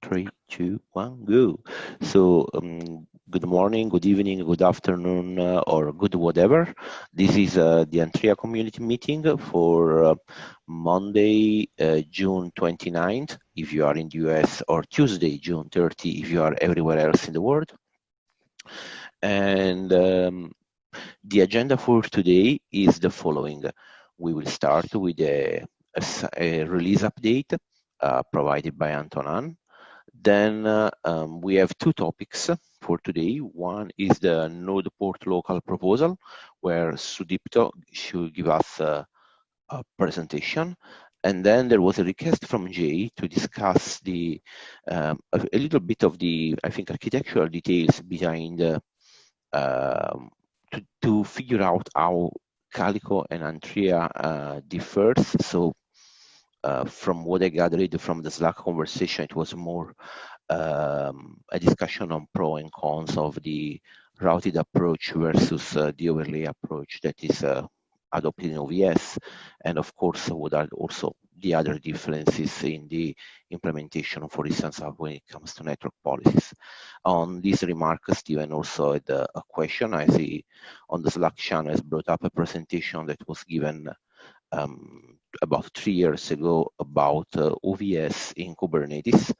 Three, two, one, go. So, good morning, good evening, good afternoon, or good whatever. This is the Antrea community meeting for Monday, June 29th, if you are in the US, or Tuesday, June 30, if you are everywhere else in the world. And the agenda for today is the following. We will start with a release update provided by Antonin. Then we have two topics for today. One is the node port local proposal, where Sudipto should give us a presentation. And then there was a request from Jay to discuss a little bit of the, I think, architectural details behind to figure out how Calico and Antrea differs. So from what I gathered from the Slack conversation, it was more a discussion on pro and cons of the routed approach versus the overlay approach that is adopted in OVS, and of course what are also the other differences in the implementation, for instance, when it comes to network policies. On this remark, Steven also had a question. I see on the Slack channel has brought up a presentation that was given about 3 years ago about OVS in Kubernetes,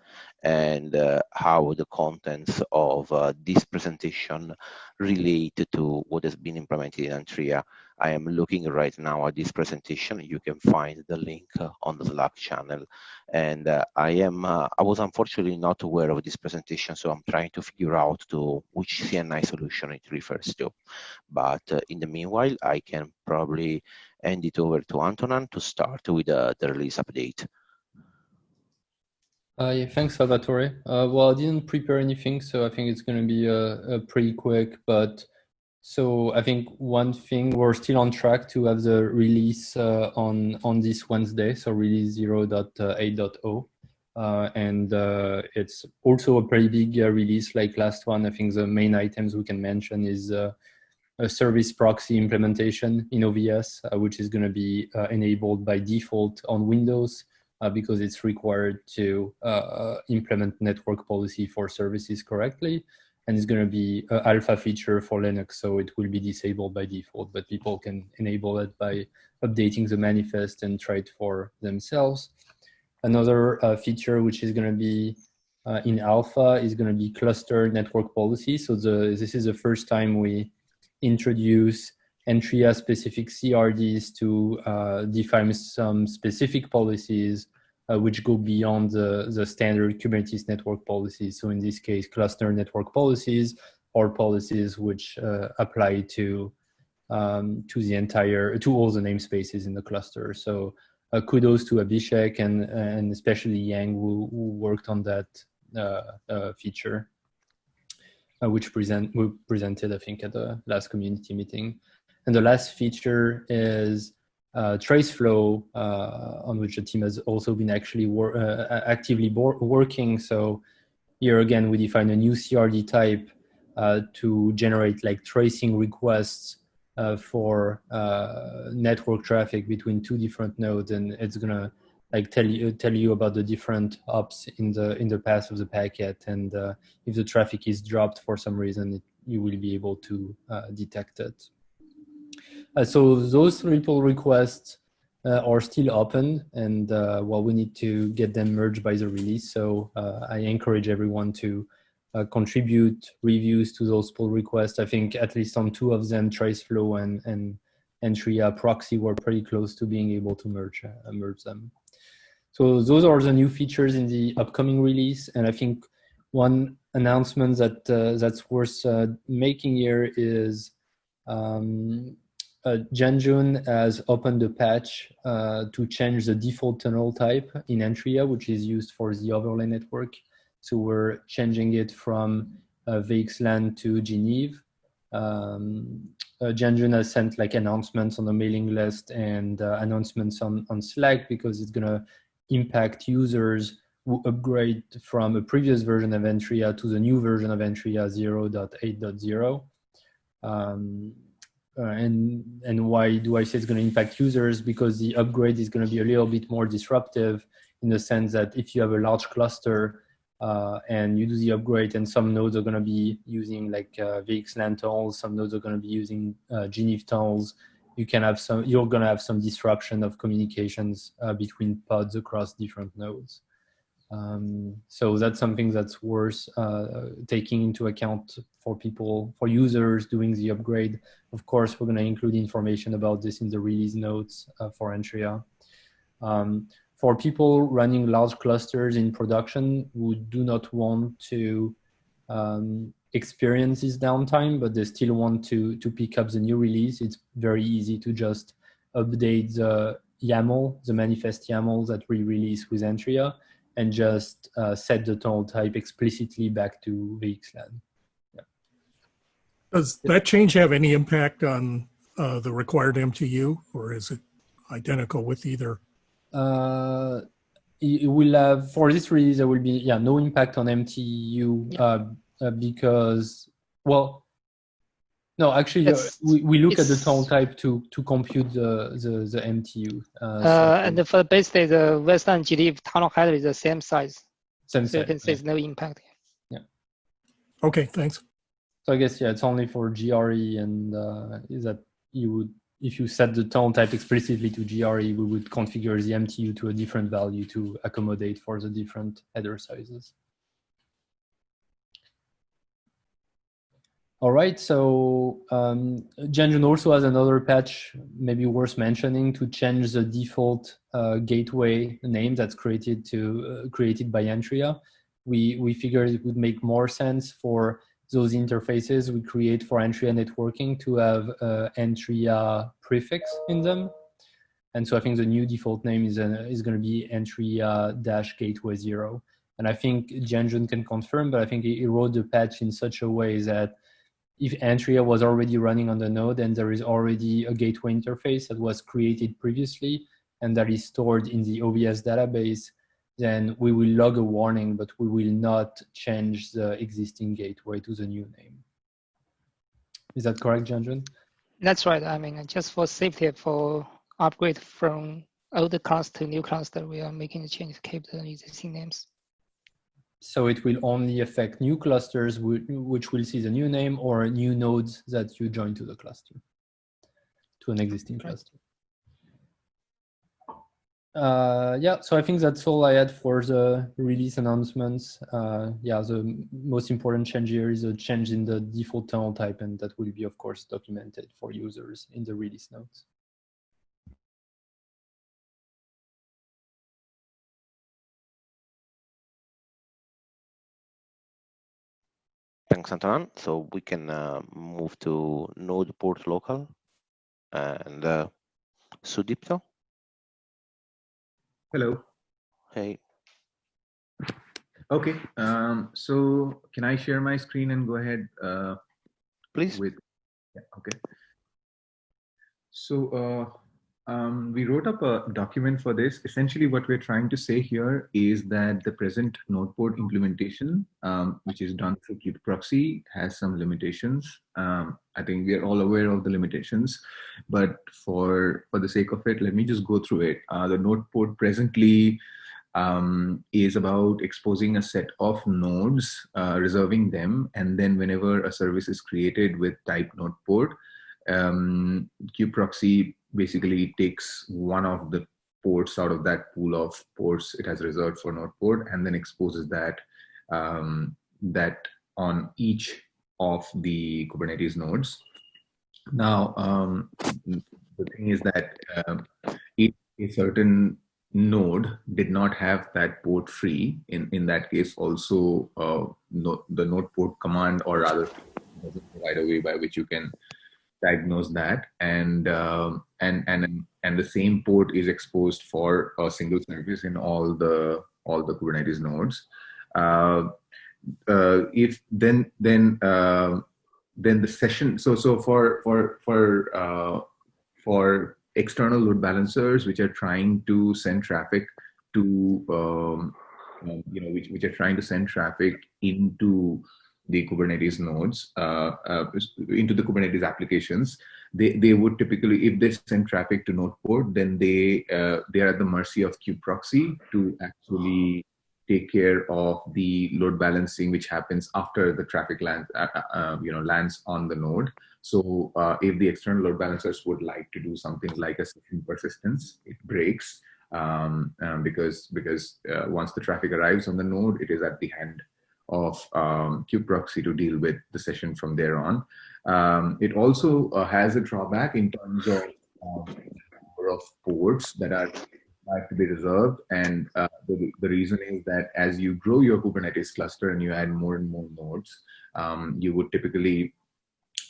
and how the contents of this presentation relate to what has been implemented in Antrea. I am looking right now at this presentation. You can find the link on the Slack channel. And I was unfortunately not aware of this presentation, so I'm trying to figure out to which CNI solution it refers to. But in the meanwhile, I can probably hand it over to Antonin to start with the release update. Yeah, thanks, Salvatore. Well, I didn't prepare anything, so I think it's going to be pretty quick. But so I think one thing, we're still on track to have the release on this Wednesday, so release 0.8.0. And it's also a pretty big release like last one. I think the main items we can mention is a service proxy implementation in OVS, which is going to be enabled by default on Windows because it's required to implement network policy for services correctly. And it's going to be an alpha feature for Linux, so it will be disabled by default, but people can enable it by updating the manifest and try it for themselves. Another feature which is going to be in alpha is going to be cluster network policy. So this is the first time we introduce Antrea specific CRDs to define some specific policies which go beyond the standard Kubernetes network policies. So in this case, cluster network policies or policies which apply to all the namespaces in the cluster. So kudos to Abhishek and especially Yang who worked on that feature. Which we presented, I think, at the last community meeting. And the last feature is TraceFlow, on which the team has also been actually actively working. So here again, we define a new CRD type to generate like tracing requests for network traffic between two different nodes, and it's gonna like tell you about the different hops in the path of the packet, and if the traffic is dropped for some reason, you will be able to detect it. So those REPL requests are still open, and well, we need to get them merged by the release. So I encourage everyone to contribute reviews to those pull requests. I think at least on 2 of them, TraceFlow and Antrea proxy were pretty close to being able to merge them. So those are the new features in the upcoming release. And I think one announcement that's worth making here is Janjun has opened a patch to change the default tunnel type in Antrea, which is used for the overlay network. So we're changing it from VXLAN to Geneve. Janjun has sent like announcements on the mailing list and announcements on Slack because it's going to impact users who upgrade from a previous version of Antrea to the new version of Antrea 0.8.0. And why do I say it's going to impact users? Because the upgrade is going to be a little bit more disruptive in the sense that if you have a large cluster and you do the upgrade, and some nodes are going to be using like VXLAN tunnels, some nodes are going to be using GNIF tunnels. You're going to have some disruption of communications between pods across different nodes. So that's something that's worth taking into account for users doing the upgrade. Of course, we're going to include information about this in the release notes for Antrea. For people running large clusters in production who do not want to experience this downtime, but they still want to pick up the new release, it's very easy to just update the YAML, the manifest YAML that we release with Antrea, and just set the tunnel type explicitly back to VXLAN. Yeah. Does that change have any impact on the required MTU, or is it identical with either? It will have, for this release, there will be no impact on MTU because, well, no, actually, we look at the tunnel type to compute the MTU. And for basically the Western GDF tunnel header is the same size. Same so size, you can say it's no impact. Yeah. Okay, thanks. So I guess it's only for GRE, and is that you would, if you set the tunnel type explicitly to GRE, we would configure the MTU to a different value to accommodate for the different header sizes. All right, so Genjun also has another patch, maybe worth mentioning, to change the default gateway name that's created by Antrea. We figured it would make more sense for those interfaces we create for Antrea networking to have Antrea prefix in them. And so I think the new default name is going to be Antrea-gateway 0. And I think Genjun can confirm, but I think he wrote the patch in such a way that if Antrea was already running on the node and there is already a gateway interface that was created previously and that is stored in the OVS database, then we will log a warning, but we will not change the existing gateway to the new name. Is that correct, Genjun? That's right. I mean, just for safety, for upgrade from old cluster to new cluster, we are making the change to keep the existing names. So it will only affect new clusters, which will see the new name, or new nodes that you join to the cluster, to an existing cluster. So I think that's all I had for the release announcements. The most important change here is a change in the default tunnel type, and that will be, of course, documented for users in the release notes. Thanks, Antoine. So we can move to node port local and Sudipto. Hello. Hey. Okay. So can I share my screen and go ahead? Please. Okay. So we wrote up a document for this. Essentially, what we're trying to say here is that the present node port implementation, which is done through kubectl, has some limitations. I think we are all aware of the limitations, but for the sake of it, let me just go through it. The node port presently is about exposing a set of nodes, reserving them, and then whenever a service is created with type node port, kubectl basically takes one of the ports out of that pool of ports it has reserved for node port, and then exposes that on each of the Kubernetes nodes. Now, the thing is that if a certain node did not have that port free, in that case also the node port command, or rather doesn't provide a way by which you can diagnose that, and the same port is exposed for a single service in all the Kubernetes nodes. If then the session, so for external load balancers which are trying to send traffic to which are trying to send traffic into the Kubernetes nodes, into the Kubernetes applications, they would typically, if they send traffic to node port, then they are at the mercy of kubectl to actually take care of the load balancing, which happens after the traffic lands, lands on the node. So if the external load balancers would like to do something like a session persistence, it breaks because once the traffic arrives on the node, it is at the hand of kubeproxy to deal with the session from there on. It also has a drawback in terms of number of ports that are to be reserved. And the reason is that as you grow your Kubernetes cluster and you add more and more nodes, you would typically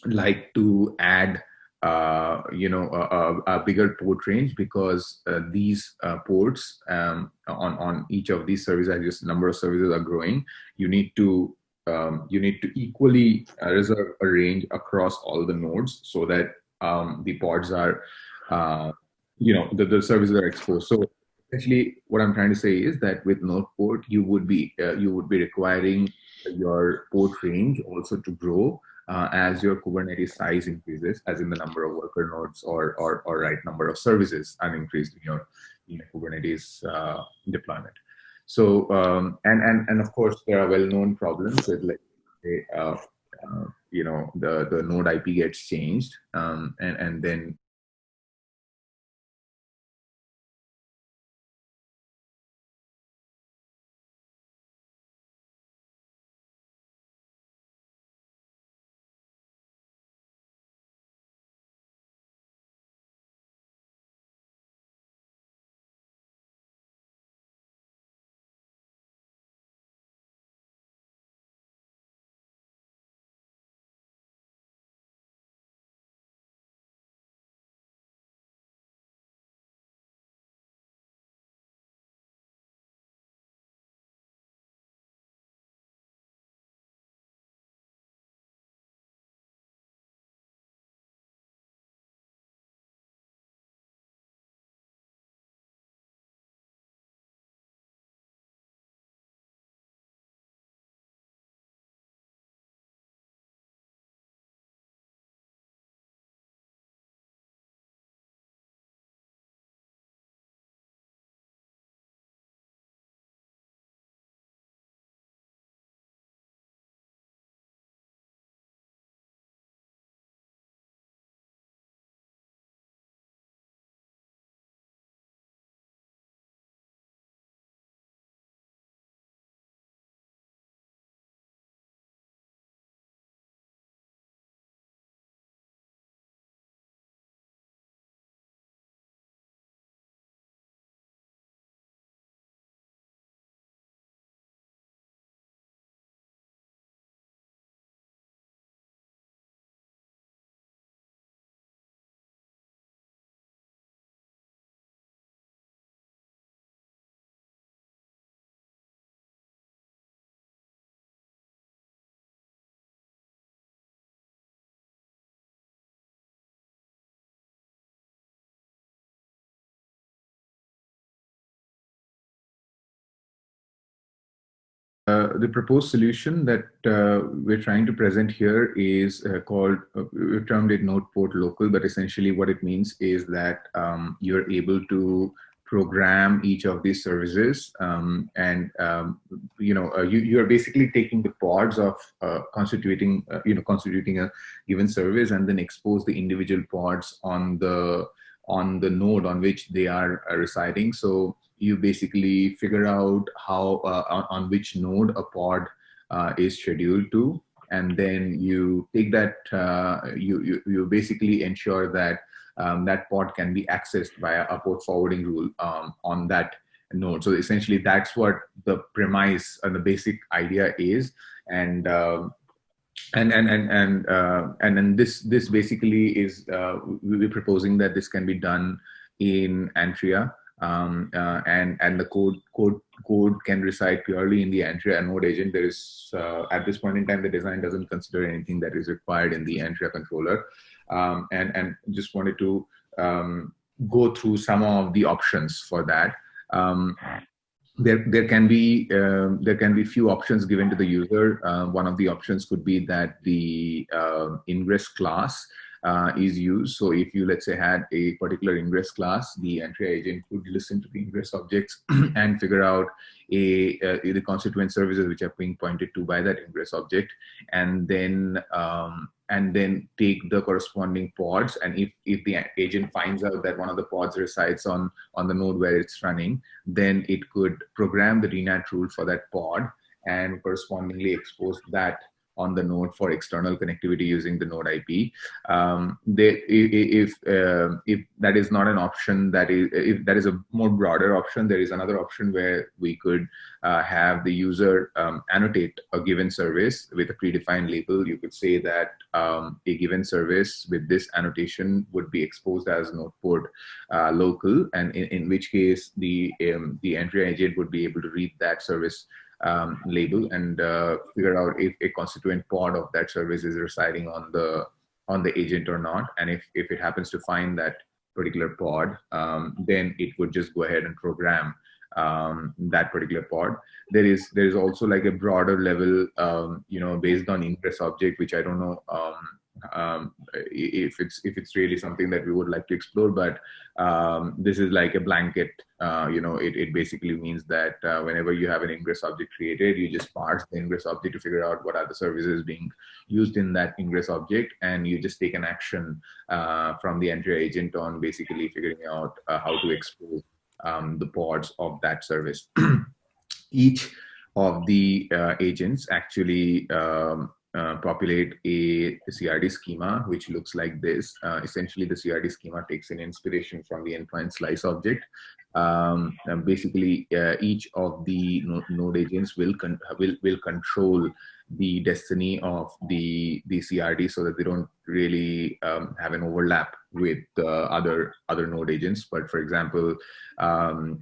like to add a bigger port range, because these ports on each of these services, as just number of services are growing, you need to equally reserve a range across all the nodes so that the pods are the services are exposed. So essentially what I'm trying to say is that with node port, you would be requiring your port range also to grow as your Kubernetes size increases, as in the number of worker nodes or right number of services are increased in your Kubernetes deployment. So and of course there are well-known problems with, like, the node IP gets changed, and then the proposed solution that we're trying to present here is called, we've termed it Node Port Local, but essentially what it means is that you're able to program each of these services, you're basically taking the pods of constituting a given service, and then expose the individual pods on the node on which they are residing. So you basically figure out how on which node a pod is scheduled to, and then you take that, you basically ensure that that pod can be accessed via a port forwarding rule on that node. So essentially that's what the premise and the basic idea is. And then this basically is we're proposing that this can be done in Antrea, and the code can reside purely in the Antrea node agent. There is at this point in time, the design doesn't consider anything that is required in the Antrea controller, and just wanted to go through some of the options for that. There can be few options given to the user. One of the options could be that the ingress class is used. So if you, let's say, had a particular ingress class, the Antrea agent could listen to the ingress objects and figure out the constituent services which are being pointed to by that ingress object, and then take the corresponding pods. And if the agent finds out that one of the pods resides on the node where it's running, then it could program the DNAT rule for that pod and correspondingly expose that on the node for external connectivity using the node IP. If that is not an option, if that is a more broader option, there is another option where we could have the user annotate a given service with a predefined label. You could say that a given service with this annotation would be exposed as node port local, and in which case the Antrea agent would be able to read that service label and figure out if a constituent pod of that service is residing on the agent or not. And if it happens to find that particular pod, then it would just go ahead and program that particular pod. There is also like a broader level, based on ingress object, which I don't know if it's really something that we would like to explore, but this is like a blanket. It basically means that whenever you have an ingress object created, you just parse the ingress object to figure out what are the services being used in that ingress object, and you just take an action from the Antrea agent on basically figuring out how to expose the pods of that service. Each of the agents actually populate a CRD schema, which looks like this. Essentially, the CRD schema takes an inspiration from the endpoint slice object. Basically, each of the node agents will control the destiny of the CRD so that they don't really have an overlap with other node agents. But for example,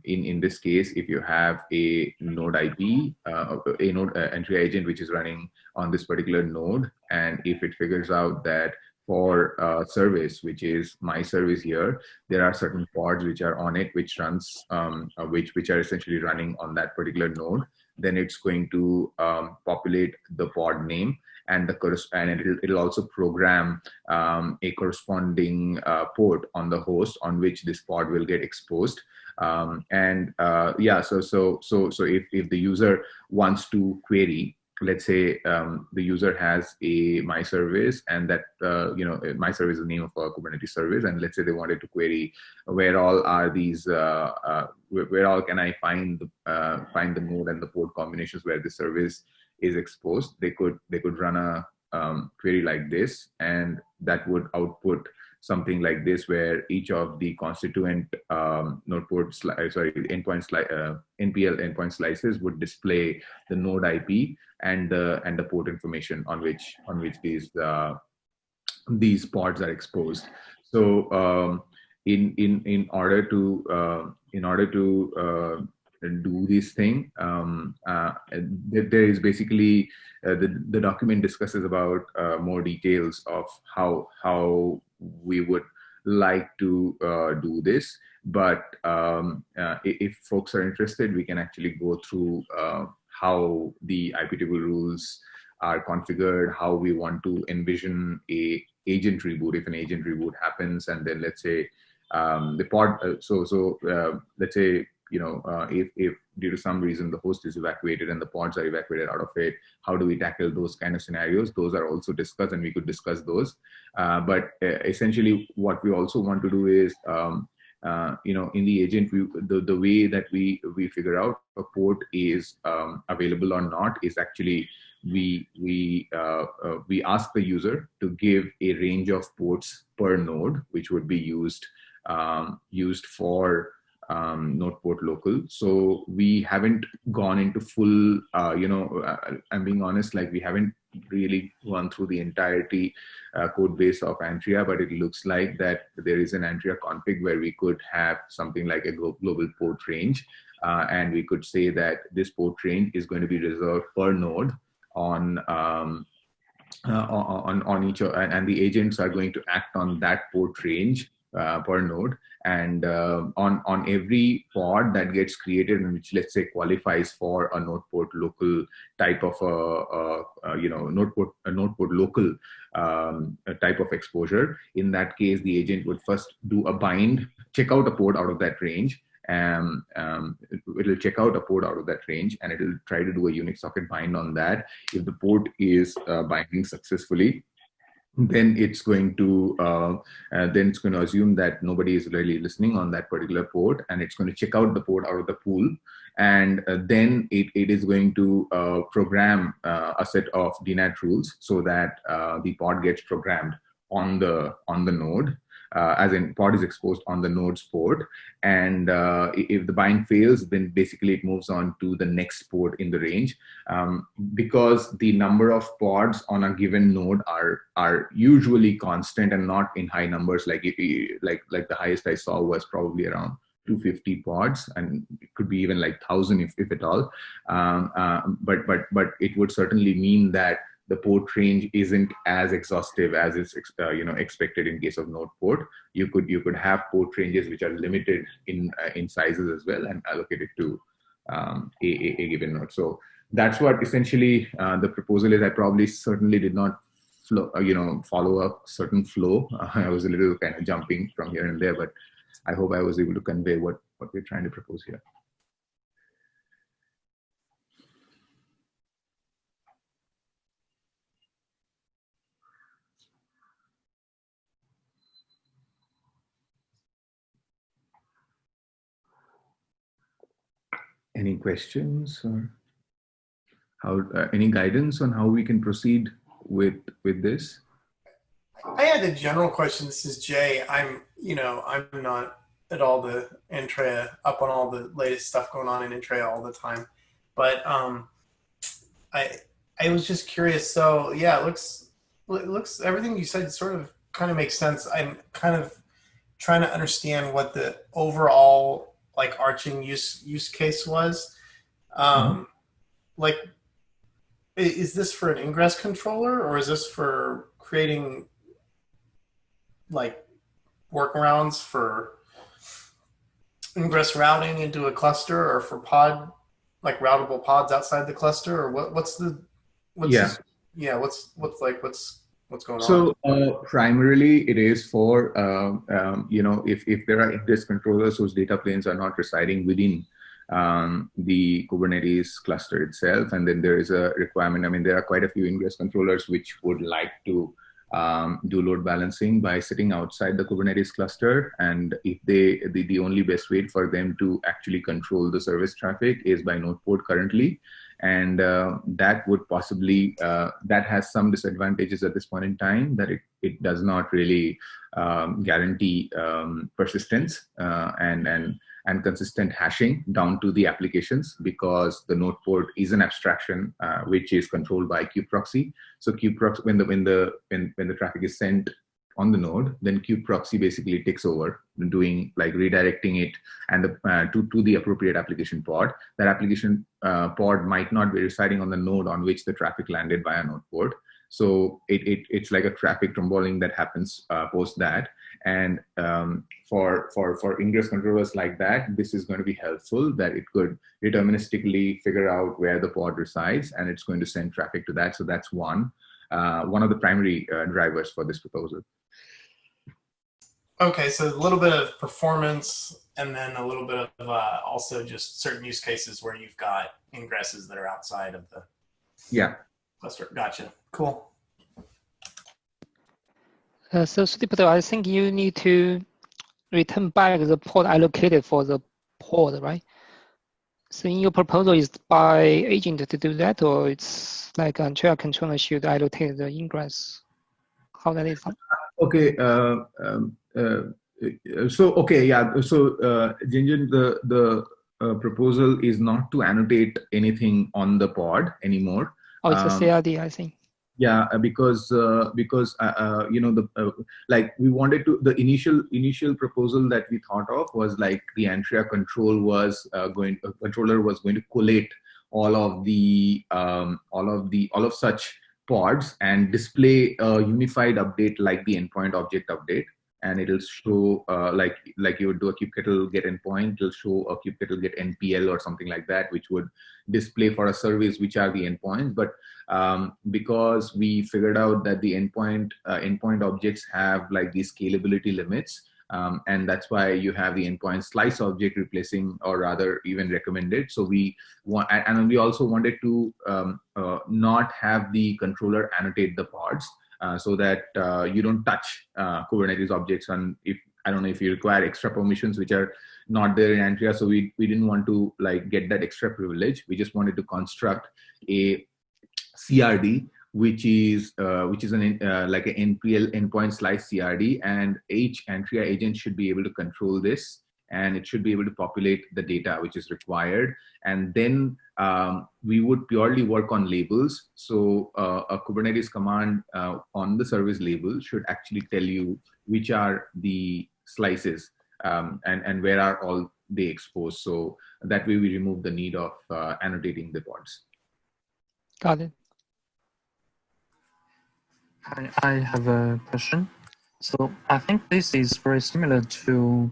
in this case, if you have a node IP, a node Antrea agent which is running on this particular node, and if it figures out that for service, which is my service here, there are certain pods which are on it, which runs, which are essentially running on that particular node, then it's going to populate the pod name, and it'll also program a corresponding port on the host on which this pod will get exposed. So if the user wants to query, let's say the user has a my service, and that my service is the name of a Kubernetes service, and let's say they wanted to query where all are these where all can I find the node and the port combinations where the service is exposed. They could run a query like this, and that would output something like this, where each of the constituent NPL endpoint slices would display the node IP and the port information on which these pods are exposed. So in order to do this thing, there is basically the document discusses about more details of how we would like to do this. But if folks are interested, we can actually go through how the IP table rules are configured, how we want to envision a agent reboot if an agent reboot happens, and then let's say the pod. Let's say if due to some reason the host is evacuated and the pods are evacuated out of it, how do we tackle those kind of scenarios? Those are also discussed, and we could discuss those. But essentially, what we also want to do is, in the agent, the way that we figure out a port is available or not is actually we ask the user to give a range of ports per node, which would be used for node port local. So we haven't gone into full, I'm being honest, like we haven't really gone through the entirety code base of Antrea, but it looks like that there is an Antrea config where we could have something like a global port range. And we could say that this port range is going to be reserved per node on each, and the agents are going to act on that port range per node, and on every pod that gets created, and which, let's say, qualifies for a node port local type of node port local type of exposure. In that case, the agent would first do a bind, check out a port out of that range, it'll check out a port out of that range, and it'll try to do a Unix socket bind on that. If the port is binding successfully, then it's going to assume that nobody is really listening on that particular port, and it's going to check out the port out of the pool, and then it is going to program a set of DNAT rules so that the pod gets programmed on the node, as in pod is exposed on the node's port, and if the bind fails, then basically it moves on to the next port in the range, because the number of pods on a given node are usually constant and not in high numbers. Like the highest I saw was probably around 250 pods, and it could be even like 1,000 if at all. But it would certainly mean that the port range isn't as exhaustive as is expected in case of node port. You could have port ranges which are limited in sizes as well and allocated to a given node. So that's what essentially the proposal is. I probably certainly did not follow a certain flow. I was a little kind of jumping from here and there, but I hope I was able to convey what we're trying to propose here. Any questions or any guidance on how we can proceed with this? I had a general question. This is Jay. I'm not at all the Antrea, up on all the latest stuff going on in Antrea all the time, but I was just curious. So yeah, it looks everything you said sort of kind of makes sense. I'm kind of trying to understand what the overall like arching use case was. Like, is this for an ingress controller, or is this for creating like workarounds for ingress routing into a cluster, or for routable pods outside the cluster, or what's going on? So primarily it is for if there are ingress controllers whose data planes are not residing within the Kubernetes cluster itself, and then there is a requirement. I mean, there are quite a few ingress controllers which would like to do load balancing by sitting outside the Kubernetes cluster, and if the only best way for them to actually control the service traffic is by node port currently, and that would possibly that has some disadvantages at this point in time, that it does not really guarantee persistence and consistent hashing down to the applications, because the node port is an abstraction which is controlled by kubeproxy. So kubeproxy, when the traffic is sent on the node, then kubeproxy basically takes over, doing like redirecting it and to the appropriate application pod. That application pod might not be residing on the node on which the traffic landed via node port. So it's like a traffic tromboling that happens post that. And for ingress controllers like that, this is going to be helpful, that it could deterministically figure out where the pod resides, and it's going to send traffic to that. So that's one of the primary drivers for this proposal. Okay, so a little bit of performance, and then a little bit of also just certain use cases where you've got ingresses that are outside of the cluster. Gotcha. Cool. So Sudipto, I think you need to return back the port allocated for the pod, right? So in your proposal, is by agent to do that, or it's like Antrea controller should allocate the ingress? How that is done? Okay. So Jinjin, the proposal is not to annotate anything on the pod anymore. Oh, it's a CRD, I think. Yeah, because like we wanted to, the initial proposal that we thought of was like the Antrea controller was going to collate all of such pods and display a unified update like the endpoint object update, and it'll show like you would do a kubectl get endpoint, it'll show a kubectl get NPL or something like that, which would display for a service which are the endpoints. But because we figured out that the endpoint objects have like these scalability limits, And that's why you have the endpoint slice object replacing, or rather even recommended. So we want, and we also wanted to not have the controller annotate the pods, so that you don't touch Kubernetes objects. And if, I don't know if you require extra permissions which are not there in Antrea, so we didn't want to like get that extra privilege. We just wanted to construct a CRD, which is an like an NPL endpoint slice CRD, and each Antrea agent should be able to control this, and it should be able to populate the data which is required. And then we would purely work on labels. So a Kubernetes command on the service label should actually tell you which are the slices and where are all they exposed. So that way we remove the need of annotating the pods. Got it. Hi, I have a question. So I think this is very similar to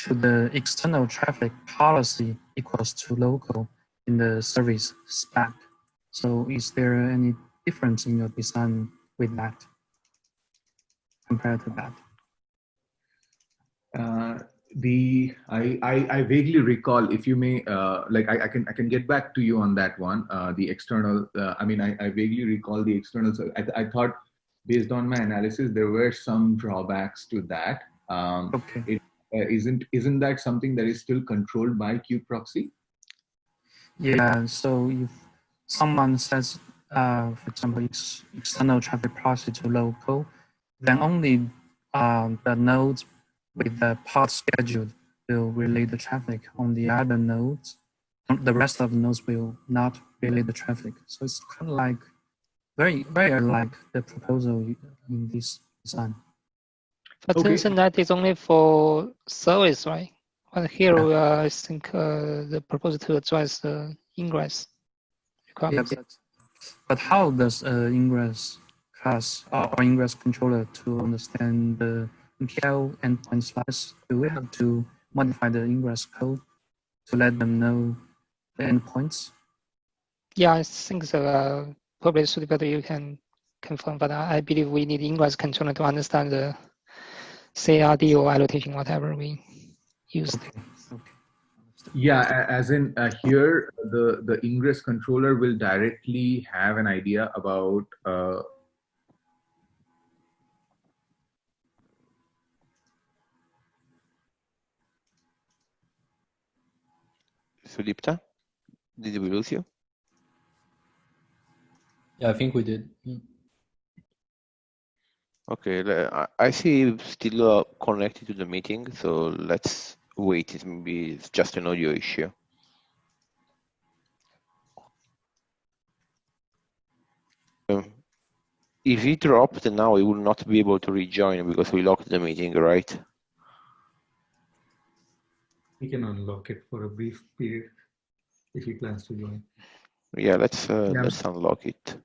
the external traffic policy equals to local in the service spec. So is there any difference in your design with that compared to that? I vaguely recall, if you may, like I can get back to you on that one. The external, I mean, I vaguely recall the external. I thought, based on my analysis, there were some drawbacks to that. Okay. Isn't that something that is still controlled by kubeproxy? Yeah. So if someone says, for example, external traffic policy to local, then only the nodes with the pod scheduled will relay the traffic on the other nodes. The rest of the nodes will not relay the traffic. So it's kind of like very like the proposal in this design. But Okay. that is only for service, right? But here I think the proposal to address the ingress requirements. Yeah, but how does ingress class or ingress controller to understand the MPL endpoint slice? Do we have to modify the ingress code to let them know the endpoints? Yeah, I think so. Probably should be better you can confirm, but I believe we need ingress controller to understand the CRD or annotation, whatever we use. Okay. Yeah, as in here, the ingress controller will directly have an idea about Sudipta, did we lose you? Yeah, I think we did. Okay, I see you still connected to the meeting, so let's wait. Maybe it's just an audio issue. If he dropped now, he will not be able to rejoin because we locked the meeting, right? He can unlock it for a brief period if he plans to join. Yeah, let's unlock it.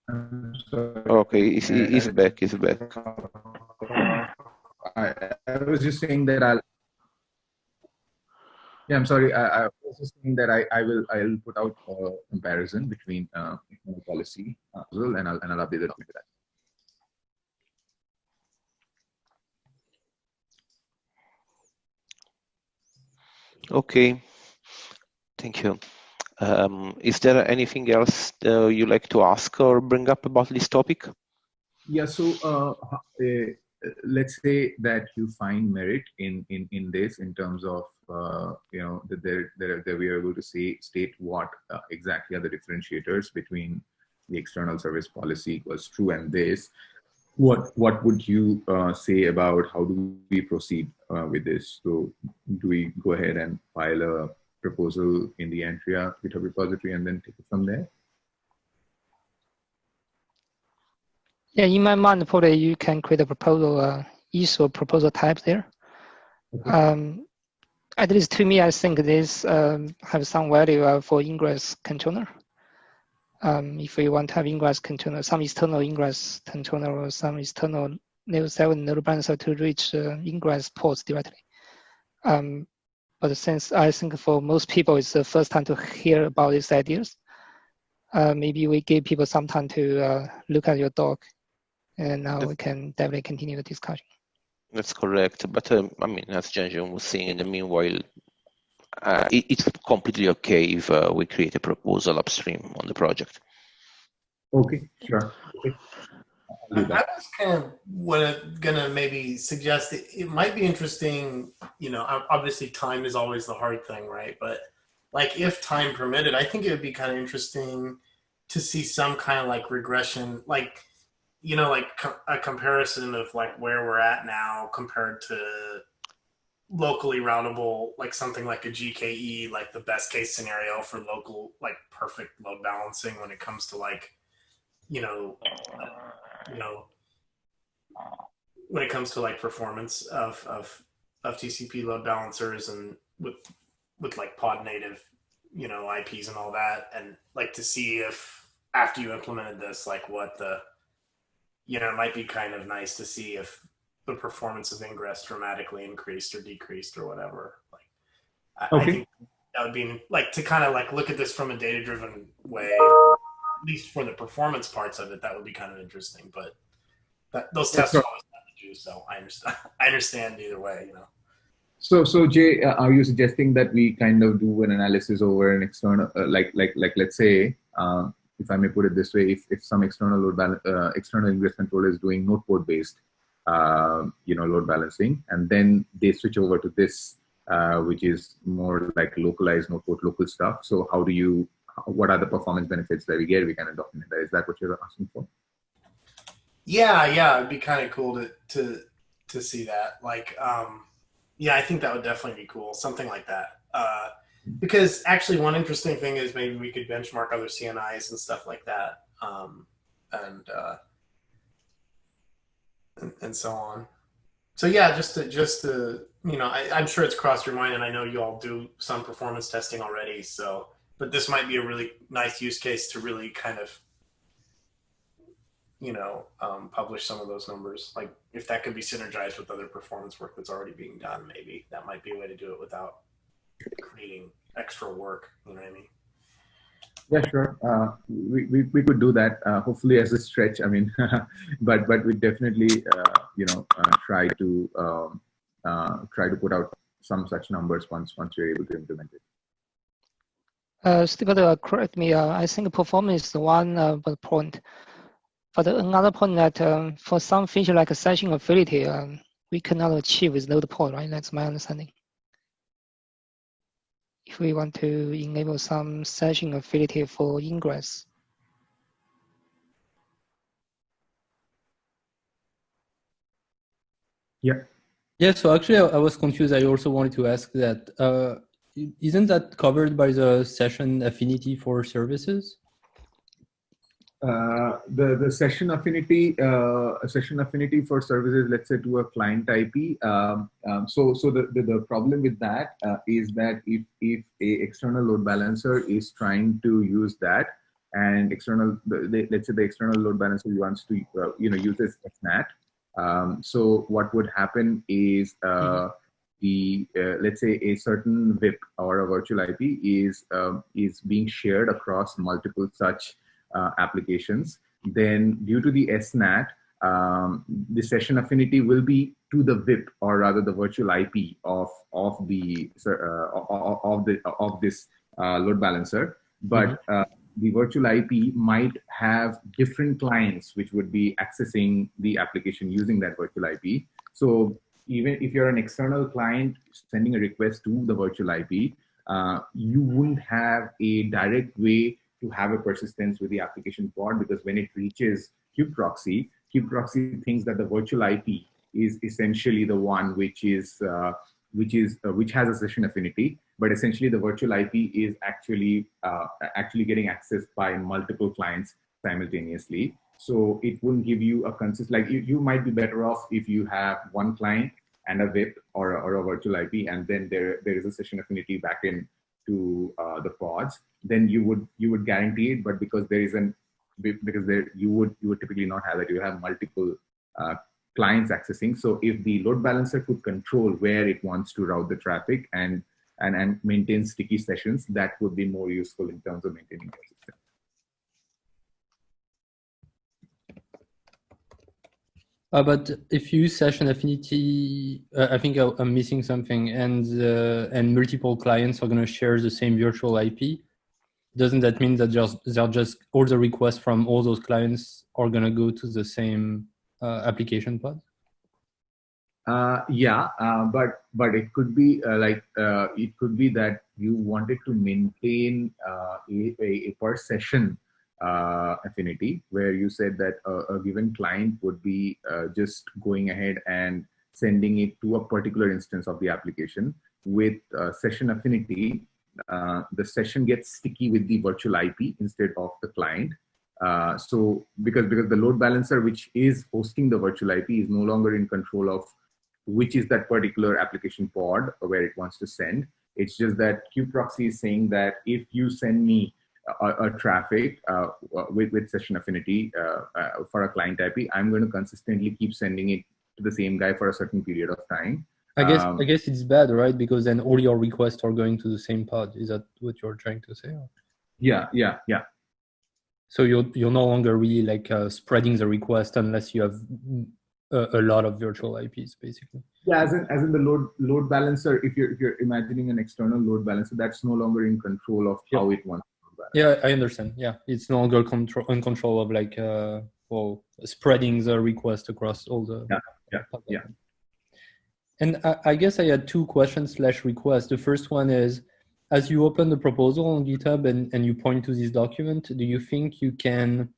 Okay, he's back. He's back. I was just saying that I'll. Yeah, I'm sorry. I was just saying that I'll put out a comparison between policy and I'll update the document to that. Okay, thank you. Is there anything else you'd like to ask or bring up about this topic? Yeah, so let's say that you find merit in this in terms of that we are able to state what exactly are the differentiators between the external service policy equals true and this. What would you say about how do we proceed with this? So do we go ahead and file a proposal in the Antrea GitHub repository and then take it from there? Yeah, in my mind, probably you can create a proposal, issue a proposal type there. Okay. At least to me, I think this have some value for ingress controller. If you want to have ingress controller, some external ingress controller or some external level 7 load balancer to reach ingress ports directly. But since I think for most people, it's the first time to hear about these ideas, maybe we give people some time to look at your doc, and now we can definitely continue the discussion. That's correct. But I mean, as Janjun was saying, in the meanwhile, it's completely okay if we create a proposal upstream on the project. Okay, sure. Okay. I'll do I that. was kind of gonna maybe suggest it might be interesting. You know, obviously time is always the hard thing, right? But like if time permitted, I think it would be kind of interesting to see some kind of like regression, like like a comparison of like where we're at now compared to locally routable, like something like a GKE, like the best case scenario for local, like perfect load balancing when it comes to like you know you know when it comes to like performance of TCP load balancers and with like pod native, IPs and all that, and like to see if after you implemented this, like what the, it might be kind of nice to see if the performance of ingress dramatically increased or decreased or whatever. Like, I think that would be like to kind of like look at this from a data driven way, at least for the performance parts of it. That would be kind of interesting, but those tests are always have to do. So I understand. I understand either way. So Jay, are you suggesting that we kind of do an analysis over an external, like let's say, if I may put it this way, if some external external ingress controller is doing node port based, load balancing, and then they switch over to this, which is more like localized node port local stuff. So what are the performance benefits that we get? We kind of document that. Is that what you're asking for? Yeah, it'd be kind of cool to see that. Like, yeah, I think that would definitely be cool. Something like that. Because actually, one interesting thing is maybe we could benchmark other CNIs and stuff like that, and so on. So yeah, just to I'm sure it's crossed your mind, and I know you all do some performance testing already. So, but this might be a really nice use case to really kind of publish some of those numbers. Like if that could be synergized with other performance work that's already being done, maybe that might be a way to do it without creating extra work. You know what I mean? Yeah, sure. We could do that. Hopefully, as a stretch. I mean, but we definitely try to put out some such numbers once we're able to implement it. Steve, correct me. I think performance is one point. But another point that for some feature like a session affinity, we cannot achieve with load port, right? That's my understanding. If we want to enable some session affinity for ingress. Yeah. Yeah, so actually I was confused. I also wanted to ask that, isn't that covered by the session affinity for services? The session affinity for services, let's say to a client IP. So the problem with that is that if a external load balancer is trying to use that, and let's say the external load balancer wants to uses SNAT. So what would happen is let's say a certain VIP or a virtual IP is being shared across multiple such applications. Then due to the SNAT, the session affinity will be to the VIP, or rather the virtual IP of this load balancer. But the virtual IP might have different clients which would be accessing the application using that virtual IP. So even if you're an external client sending a request to the virtual IP, you wouldn't have a direct way to have a persistence with the application pod, because when it reaches kubeproxy thinks that the virtual IP is essentially the one which has a session affinity, but essentially the virtual IP is actually getting accessed by multiple clients simultaneously. So it wouldn't give you a consistent, like you might be better off if you have one client and a VIP or a virtual IP, and then there is a session affinity back in to the pods. Then you would guarantee it, but because you would typically not have that. You have multiple clients accessing. So if the load balancer could control where it wants to route the traffic and maintain sticky sessions, that would be more useful in terms of maintaining the system. But if you use session affinity, I think I'm missing something, and multiple clients are going to share the same virtual IP. Doesn't that mean that they're just all the requests from all those clients are going to go to the same application pod? Yeah, but it could be it could be that you wanted to maintain a per session affinity, where you said that a given client would be just going ahead and sending it to a particular instance of the application. With session affinity, the session gets sticky with the virtual IP instead of the client. So because the load balancer, which is hosting the virtual IP, is no longer in control of which is that particular application pod where it wants to send. It's just that proxy is saying that if you send me a traffic with session affinity for a client IP, I'm going to consistently keep sending it to the same guy for a certain period of time. I guess it's bad, right? Because then all your requests are going to the same pod. Is that what you're trying to say? Yeah. So you're no longer really like spreading the request unless you have a lot of virtual IPs, basically. Yeah, as in the load balancer. If you're imagining an external load balancer, that's no longer in control of how it wants to balance. Yeah, I understand. Yeah, it's no longer in control of like spreading the request across all the. Yeah. And I guess I had two questions / requests. The first one is, as you open the proposal on GitHub and you point to this document, do you think you can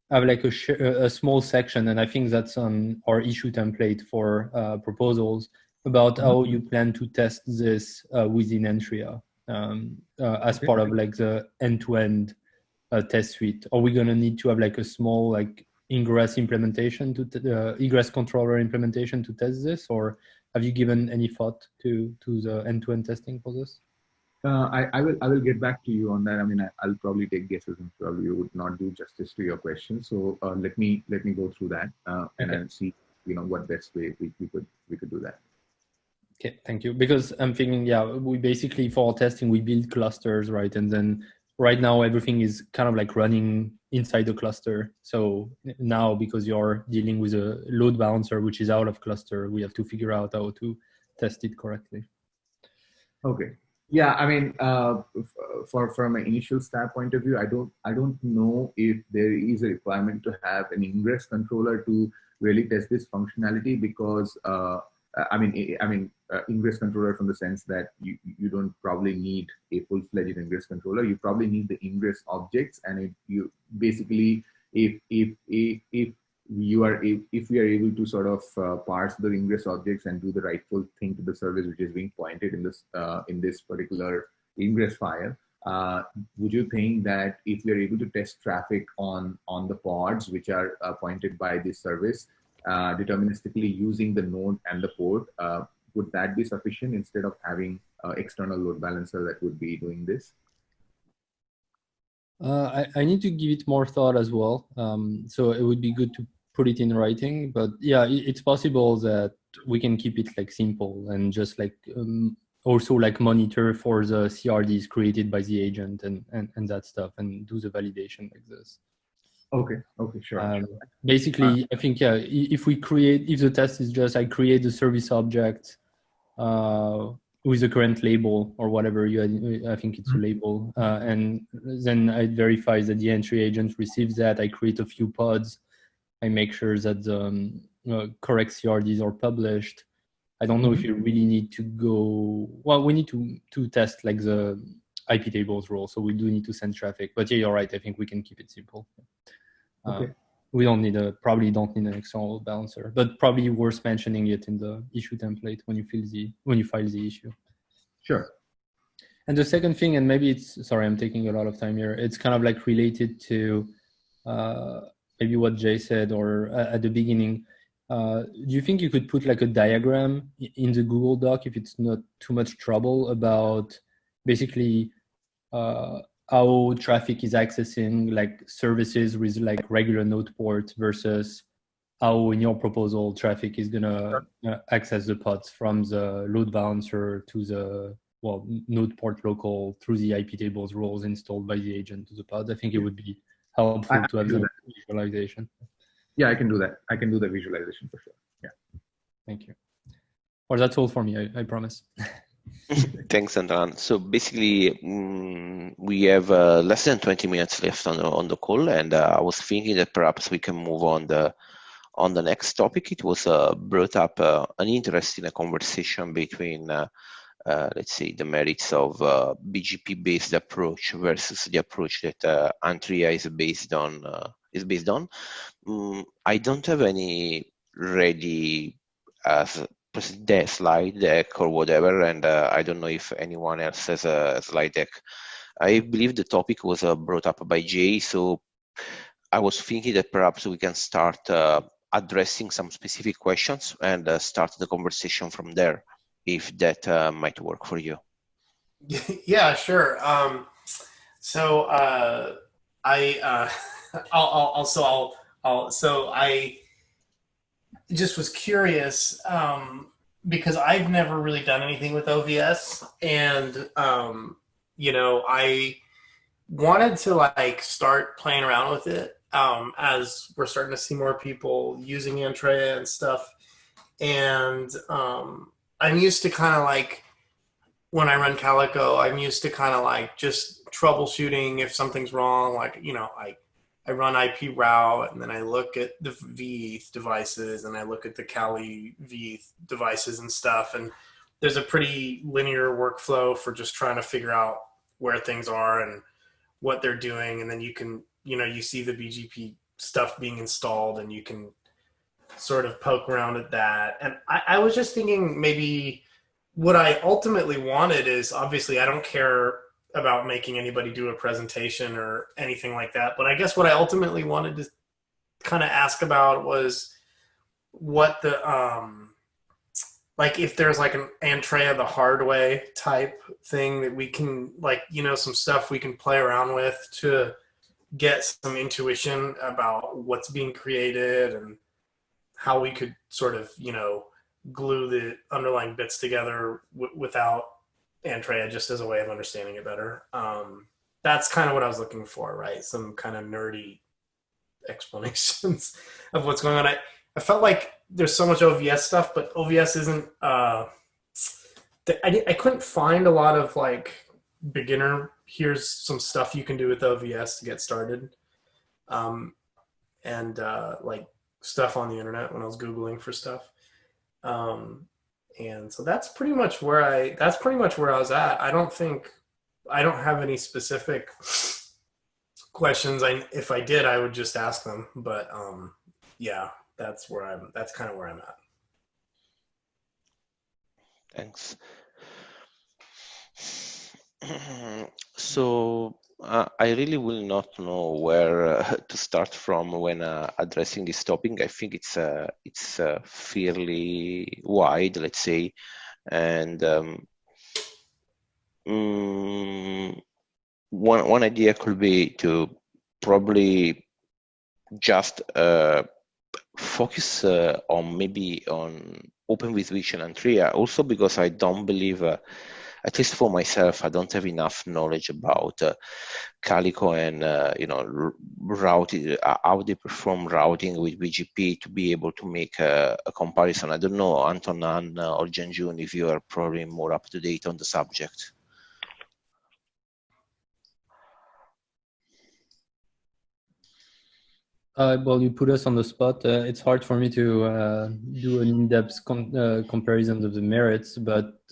have like a small section, and I think that's on our issue template for proposals, about how you plan to test this within Antrea as part of like the end-to-end test suite? Are we going to need to have like a small like ingress implementation to egress controller implementation to test this, or have you given any thought to the end-to-end testing for this? I will get back to you on that. I mean, I'll probably take guesses and probably would not do justice to your question. So let me go through that and then see what best way we could do that. Okay, thank you. Because I'm thinking, yeah, we basically for our testing we build clusters, right? And then right now everything is kind of like running inside the cluster. So now because you're dealing with a load balancer which is out of cluster, we have to figure out how to test it correctly. Okay. Yeah, I mean, from an initial stab point of view, I don't know if there is a requirement to have an ingress controller to really test this functionality, because ingress controller from the sense that you don't probably need a full-fledged ingress controller. You probably need the ingress objects, and if we are able to sort of parse the ingress objects and do the rightful thing to the service which is being pointed in this particular ingress file, would you think that if we are able to test traffic on the pods which are pointed by this service deterministically using the node and the port, would that be sufficient instead of having external load balancer that would be doing this? I need to give it more thought as well. So it would be good to put it in writing, but yeah, it's possible that we can keep it like simple and just like also like monitor for the CRDs created by the agent and that stuff, and do the validation like this. Okay, sure. Basically, I think, yeah, if the test is just I create the service object with the current label or whatever I think it's a label, and then I verify that the entry agent receives that. I create a few pods. I make sure that the correct CRDs are published. I don't know if you really need to go. Well, we need to test like the IP tables role, so we do need to send traffic. But yeah, you're right. I think we can keep it simple. Okay. We probably don't need an external load balancer, but probably worth mentioning it in the issue template when you file the issue. Sure. And the second thing, and maybe sorry, I'm taking a lot of time here. It's kind of like related to maybe what Jay said or at the beginning. Do you think you could put like a diagram in the Google Doc, if it's not too much trouble, about basically how traffic is accessing like services with like regular node port versus how in your proposal traffic is gonna access the pods from the load balancer to the node port local through the IP tables roles installed by the agent to the pod? I think it would be helpful to have that visualization. Yeah, I can do that. I can do the visualization for sure. Yeah. Thank you. Well, that's all for me, I promise. Thanks, Andran. So basically, we have less than 20 minutes left on the call, and I was thinking that perhaps we can move on the next topic. It was brought up an interesting conversation between, let's say, the merits of BGP-based approach versus the approach that Antrea is based on. I don't have any ready slide deck or whatever, and I don't know if anyone else has a slide deck. I believe the topic was brought up by Jay, so I was thinking that perhaps we can start addressing some specific questions and start the conversation from there, if that might work for you. Yeah, sure. So I just was curious because I've never really done anything with OVS, and I wanted to like start playing around with it as we're starting to see more people using Antrea and stuff, and I'm used to kind of like when I run Calico, I'm used to kind of like just troubleshooting if something's wrong. Like, I run IP route and then I look at the V devices and I look at the Kali V devices and stuff. And there's a pretty linear workflow for just trying to figure out where things are and what they're doing. And then you can, you see the BGP stuff being installed and you can sort of poke around at that. And I was just thinking maybe what I ultimately wanted is, obviously I don't care about making anybody do a presentation or anything like that, but I guess what I ultimately wanted to kind of ask about was what the like if there's like an Antrea the hard way type thing that we can like, some stuff we can play around with to get some intuition about what's being created and how we could sort of, glue the underlying bits together without Antrea, just as a way of understanding it better. That's kind of what I was looking for, right? Some kind of nerdy explanations of what's going on. I felt like there's so much OVS stuff, but OVS isn't. I couldn't find a lot of like beginner. Here's some stuff you can do with OVS to get started, and like stuff on the internet when I was Googling for stuff. And so that's pretty much where I was at. I don't have any specific questions. If I did, I would just ask them, but yeah, that's kind of where I'm at. Thanks. So I really will not know where to start from when addressing this topic. I think it's fairly wide, let's say, and one idea could be to probably just focus on Open with Switch and Antrea, also because I don't believe, at least for myself, I don't have enough knowledge about Calico and routing, how they perform routing with BGP to be able to make a comparison. I don't know, Anton or Janjun, if you are probably more up to date on the subject. Well, you put us on the spot. It's hard for me to do an in-depth comparison of the merits,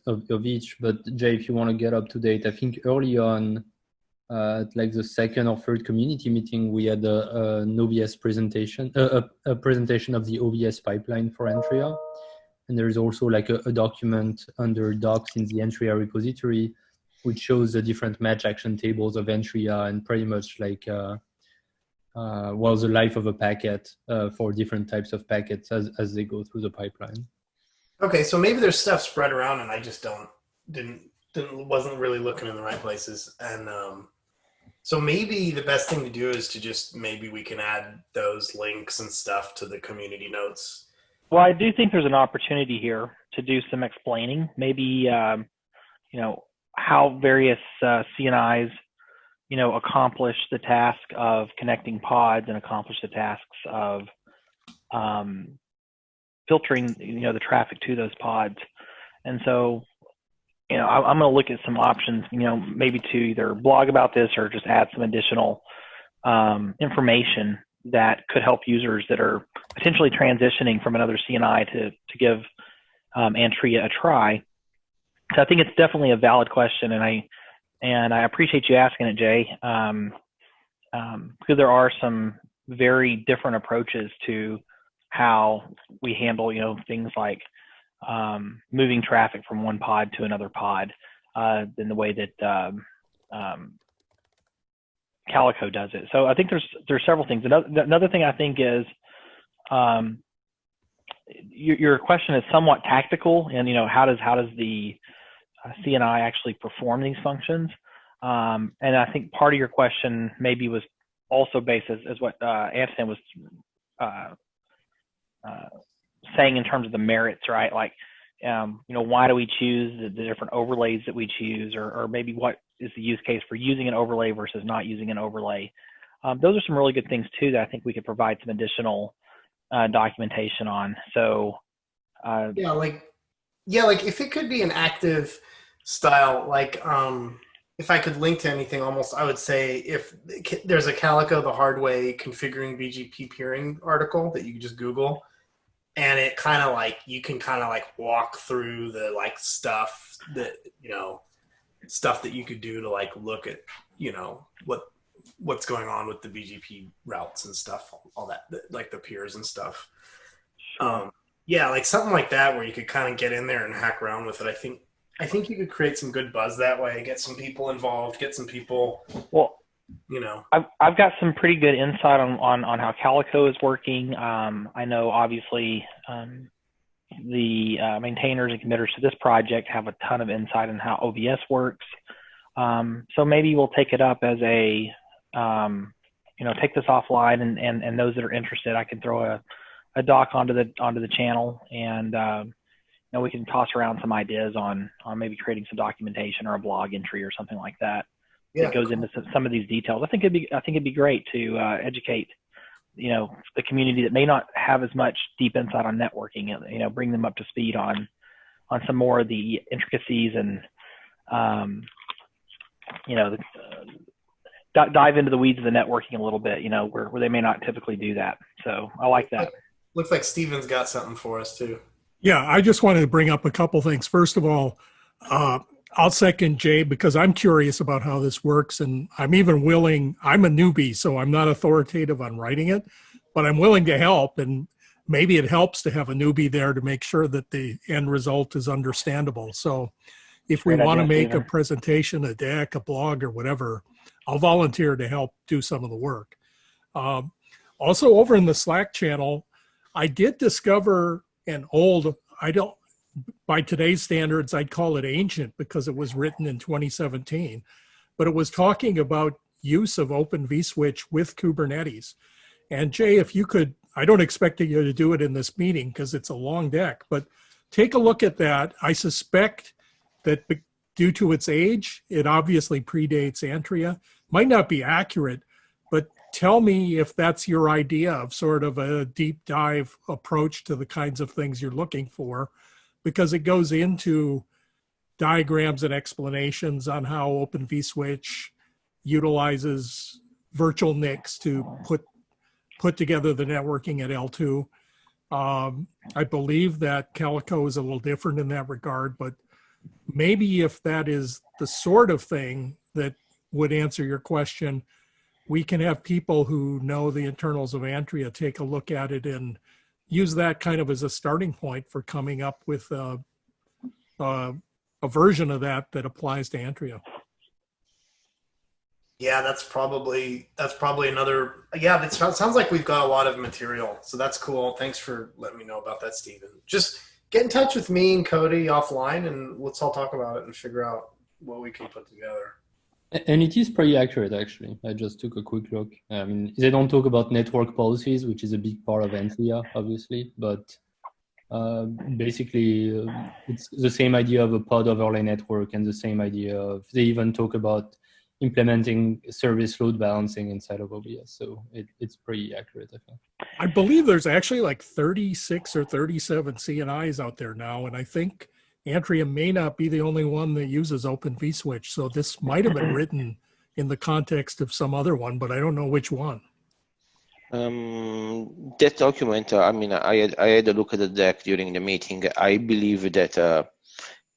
of each. But Jay, if you want to get up to date, I think early on, like the second or third community meeting, we had an OVS presentation, a presentation of the OVS pipeline for Antrea, and there's also like a document under docs in the Antrea repository, which shows the different match action tables of Antrea and pretty much like. The life of a packet for different types of packets as they go through the pipeline. Okay, so maybe there's stuff spread around, and I just wasn't really looking in the right places, and so maybe the best thing to do is to just maybe we can add those links and stuff to the community notes. Well, I do think there's an opportunity here to do some explaining. Maybe how various CNIs accomplish the task of connecting pods and accomplish the tasks of filtering, the traffic to those pods. And so, I'm going to look at some options, maybe to either blog about this or just add some additional information that could help users that are potentially transitioning from another CNI to give Antrea a try. So I think it's definitely a valid question, and I appreciate you asking it, Jay, because there are some very different approaches to how we handle, things like moving traffic from one pod to another pod than the way that Calico does it. So I think there's several things. Another thing I think is your question is somewhat tactical, and how does the CNI actually perform these functions? And I think part of your question maybe was also based as what Antrea was saying in terms of the merits, right? Like, why do we choose the different overlays that we choose, or maybe what is the use case for using an overlay versus not using an overlay? Those are some really good things too that I think we could provide some additional documentation on. So like if it could be an active style, like if I could link to anything, almost I would say if there's a Calico the hard way configuring BGP peering article that you can just Google, and it kind of like you can kind of like walk through the like stuff that stuff that you could do to like look at what's going on with the BGP routes and stuff, all that, like the peers and stuff. Sure. Like something like that where you could kind of get in there and hack around with it. I think you could create some good buzz that way, get some people involved, get some people. Well, I've got some pretty good insight on how Calico is working. I know obviously the maintainers and committers to this project have a ton of insight on how OVS works. So maybe we'll take it up as a, take this offline, and those that are interested, I can throw a doc onto the channel, and we can toss around some ideas on maybe creating some documentation or a blog entry or something like that. That goes into some of these details. I think it'd be great to educate, the community that may not have as much deep insight on networking, bring them up to speed on some more of the intricacies and, dive into the weeds of the networking a little bit, where they may not typically do that. So I like that. Looks like Steven's got something for us too. Yeah, I just wanted to bring up a couple things. First of all, I'll second Jay because I'm curious about how this works, and I'm even willing. I'm a newbie, so I'm not authoritative on writing it, but I'm willing to help, and maybe it helps to have a newbie there to make sure that the end result is understandable. So if we want to make a presentation, a deck, a blog, or whatever, I'll volunteer to help do some of the work. Also, over in the Slack channel, I did discover an old, by today's standards, I'd call it ancient because it was written in 2017, but it was talking about use of Open vSwitch with Kubernetes. And Jay, if you could, I don't expect you to do it in this meeting because it's a long deck, but take a look at that. I suspect that due to its age, it obviously predates Antrea. Might not be accurate, but tell me if that's your idea of sort of a deep dive approach to the kinds of things you're looking for, because it goes into diagrams and explanations on how Open vSwitch utilizes virtual NICs to put together the networking at L2. I believe that Calico is a little different in that regard, but maybe if that is the sort of thing that would answer your question, we can have people who know the internals of Antrea take a look at it and use that kind of as a starting point for coming up with a version of that applies to Antrea. Yeah, that's probably another. Yeah, it sounds like we've got a lot of material, so that's cool. Thanks for letting me know about that, Stephen. Just get in touch with me and Cody offline, and let's all talk about it and figure out what we can put together. And it is pretty accurate, actually. I just took a quick look. I mean, they don't talk about network policies, which is a big part of Antrea, obviously, but basically it's the same idea of a pod overlay network, and the same idea of, they even talk about implementing service load balancing inside of OVS. So it's pretty accurate, I think. I believe there's actually like 36 or 37 CNIs out there now, and I think Antrea may not be the only one that uses Open vSwitch. So this might have been written in the context of some other one, but I don't know which one. That document, I mean, I had a look at the deck during the meeting. I believe that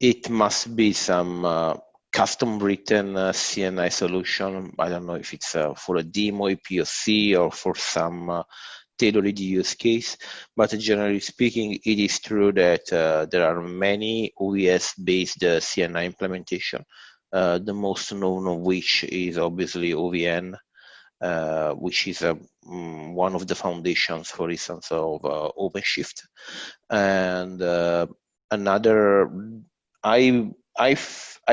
it must be some custom written CNI solution. I don't know if it's for a demo, a POC, or for some tailored use case, but generally speaking, it is true that there are many OVS-based CNI implementation, the most known of which is obviously OVN, which is one of the foundations, for instance, of OpenShift. And another, I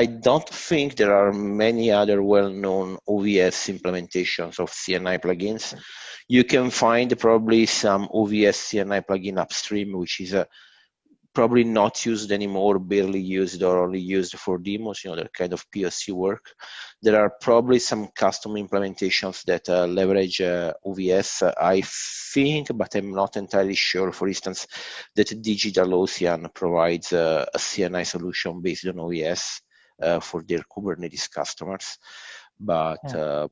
don't think there are many other well-known OVS implementations of CNI plugins. You can find probably some OVS CNI plugin upstream, which is probably not used anymore, barely used, or only used for demos, that kind of POC work. There are probably some custom implementations that leverage OVS, I think, but I'm not entirely sure. For instance, that DigitalOcean provides a CNI solution based on OVS for their Kubernetes customers. But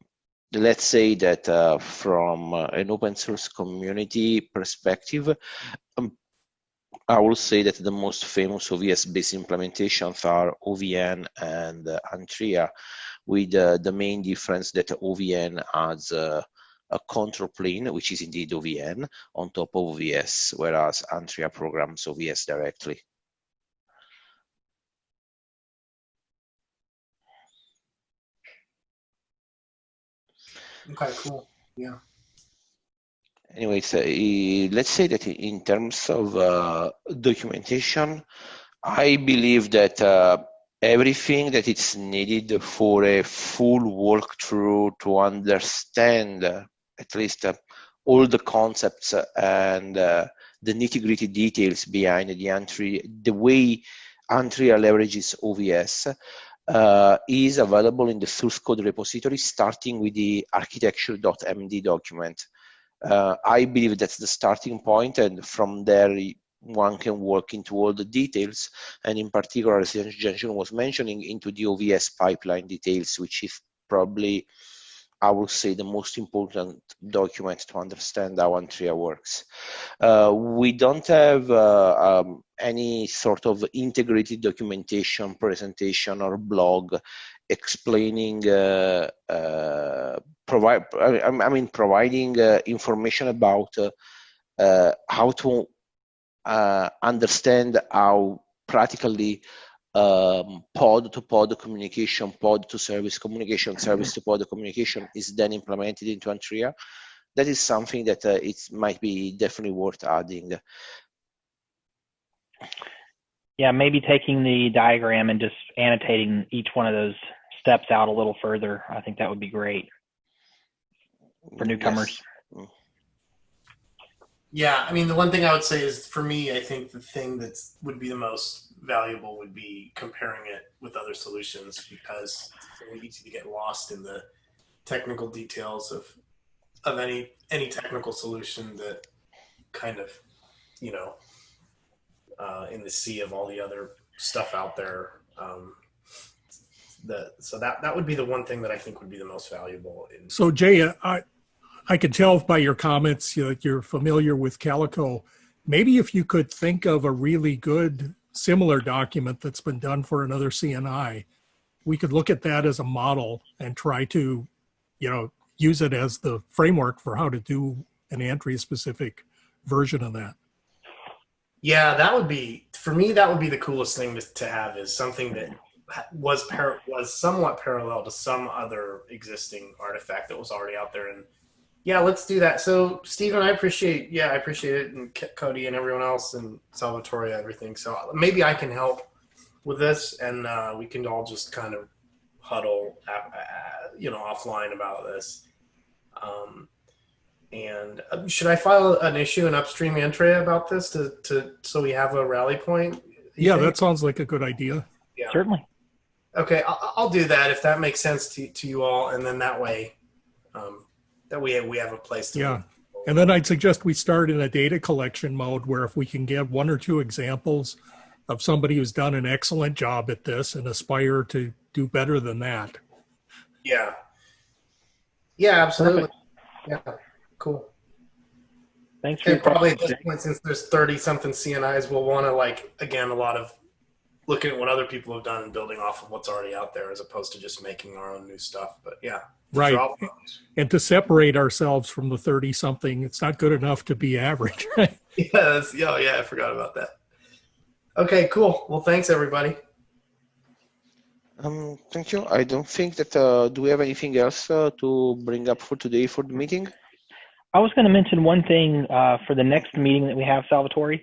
let's say that from an open source community perspective, I will say that the most famous OVS-based implementations are OVN and Antrea, with the main difference that OVN adds a control plane, which is indeed OVN, on top of OVS, whereas Antrea programs OVS directly. Okay, cool. Yeah. Anyways, let's say that in terms of documentation, I believe that everything that is needed for a full walkthrough to understand at least all the concepts and the nitty-gritty details behind the way Antrea leverages OVS is available in the source code repository, starting with the architecture.md document. I believe that's the starting point, and from there one can work into all the details, and in particular, as Jensen was mentioning, into the OVS pipeline details, which is probably, I would say, the most important document to understand how Antrea works. We don't have any sort of integrated documentation, presentation, or blog explaining, providing information about how to understand how practically pod-to-pod communication, pod-to-service communication, service-to-pod communication is then implemented into Antrea. That is something that it might be definitely worth adding. Yeah, maybe taking the diagram and just annotating each one of those steps out a little further. I think that would be great for newcomers. Yes. Yeah, I mean, the one thing I would say is, for me, I think the thing that would be the most valuable would be comparing it with other solutions, because it's very easy to get lost in the technical details of any technical solution that kind of, in the sea of all the other stuff out there. So that would be the one thing that I think would be the most valuable. So Jay, I can tell by your comments that you're familiar with Calico. Maybe if you could think of a really good similar document that's been done for another CNI, we could look at that as a model and try to, use it as the framework for how to do an Antrea specific version of that. Yeah, that would be, for me, that would be the coolest thing to have, is something that was somewhat parallel to some other existing artifact that was already out there. And yeah, let's do that. So Stephen, I appreciate it, and Cody and everyone else, and Salvatore, everything. So maybe I can help with this, and we can all just kind of huddle, offline about this. And should I file an issue in upstream Antrea about this so we have a rally point? Yeah, that sounds like a good idea. Yeah. Certainly. Okay, I'll do that if that makes sense to you all, and then that way, we have a place to. Yeah, and then I'd suggest we start in a data collection mode where if we can get 1 or 2 examples of somebody who's done an excellent job at this and aspire to do better than that. Yeah. Yeah, absolutely. Perfect. Yeah, cool. Thanks for And your probably at questions, this point, since there's 30-something CNIs, we'll want to, like, again, a lot of looking at what other people have done and building off of what's already out there as opposed to just making our own new stuff. But yeah. Right. And to separate ourselves from the 30-something, it's not good enough to be average, right? Yeah, I forgot about that. Okay, cool. Well, thanks, everybody. Thank you. I don't think that, do we have anything else to bring up for today for the meeting? I was going to mention one thing for the next meeting that we have, Salvatore.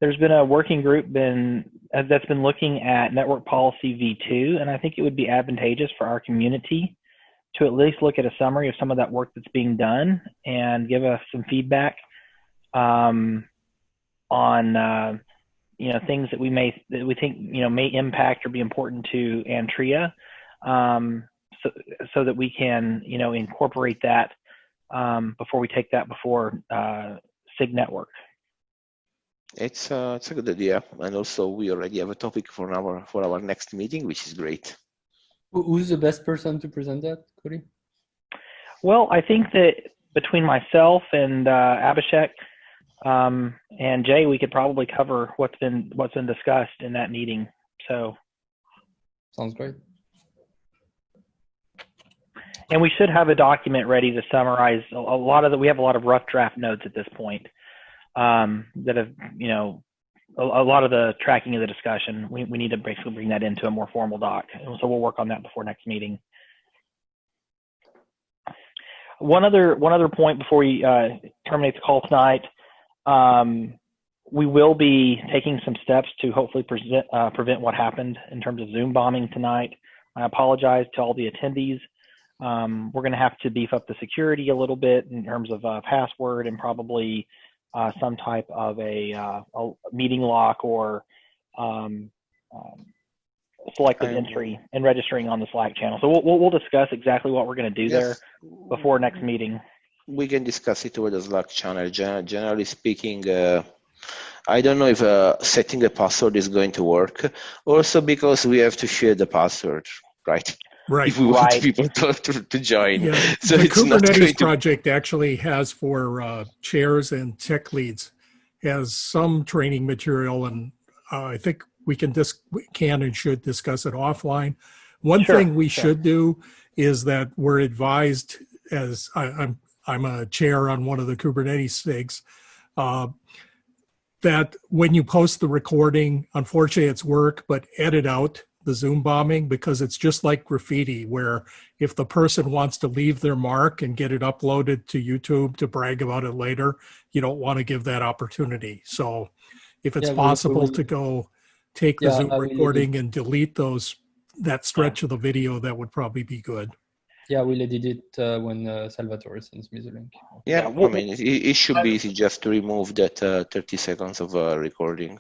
There's been a working group that's been looking at network policy V2, and I think it would be advantageous for our community to at least look at a summary of some of that work that's being done and give us some feedback on things that we think may impact or be important to Antrea, so that we can incorporate that before we take that before SIG Network. It's a good idea, and also we already have a topic for our next meeting, which is great. Who's the best person to present that, Cody? Well, I think that between myself and Abhishek and Jay, we could probably cover what's been discussed in that meeting. So sounds great. And we should have a document ready to summarize a lot of we have a lot of rough draft notes at this point that have, a lot of the tracking of the discussion. We need to basically bring that into a more formal doc. So we'll work on that before next meeting. One other point before we terminate the call tonight. We will be taking some steps to hopefully prevent what happened in terms of Zoom bombing tonight. I apologize to all the attendees. We're going to have to beef up the security a little bit in terms of password and probably some type of a meeting lock or selective entry and registering on the Slack channel. So we'll discuss exactly what we're going to do there before next meeting. We can discuss it over the Slack channel. Generally speaking, I don't know if setting a password is going to work. Also because we have to share the password, right? Right. If we want people to join. Yeah. So the it's Kubernetes project actually has for chairs and tech leads, has some training material, and I think we can and should discuss it offline. One thing we should do is that we're advised, as I'm a chair on one of the Kubernetes SIGs, that when you post the recording, unfortunately it's work, but edit out the Zoom bombing, because it's just like graffiti, where if the person wants to leave their mark and get it uploaded to YouTube to brag about it later, you don't want to give that opportunity. So if it's possible to go take the Zoom recording and delete that stretch of the video, that would probably be good. Yeah, we'll edit it when Salvatore sends me the link. Yeah, I mean, it should be easy just to remove that 30 seconds of recording.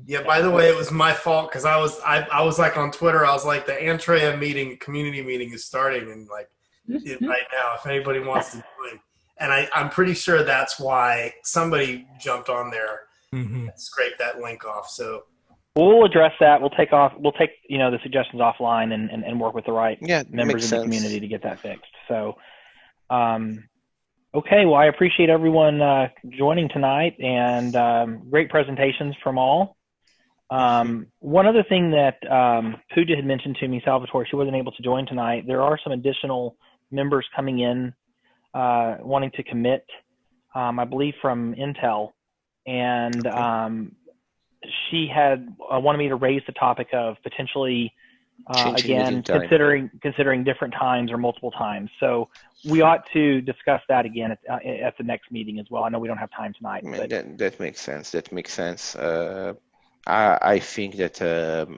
Yeah, by the way, it was my fault because I was like on Twitter, I was like, the Antrea community meeting is starting, and like right now, if anybody wants to join. And I'm pretty sure that's why somebody jumped on there and scraped that link off. So we'll address that. We'll take the suggestions offline and work with the right members of the community to get that fixed. So okay, well, I appreciate everyone joining tonight, and great presentations from all. One other thing that Pooja had mentioned to me, Salvatore, she wasn't able to join tonight. There are some additional members coming in wanting to commit, I believe from Intel, and she had wanted me to raise the topic of potentially again considering different times or multiple times. So we ought to discuss that again at the next meeting as well. I know we don't have time tonight. But that makes sense. That makes sense. I think that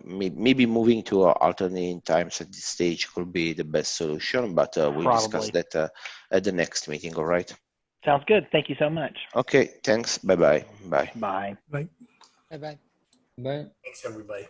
maybe moving to alternating times at this stage could be the best solution, but we'll discuss that at the next meeting. All right. Sounds good. Thank you so much. Okay. Thanks. Bye-bye. Bye. Bye. Bye. Bye-bye. Bye. Thanks, everybody.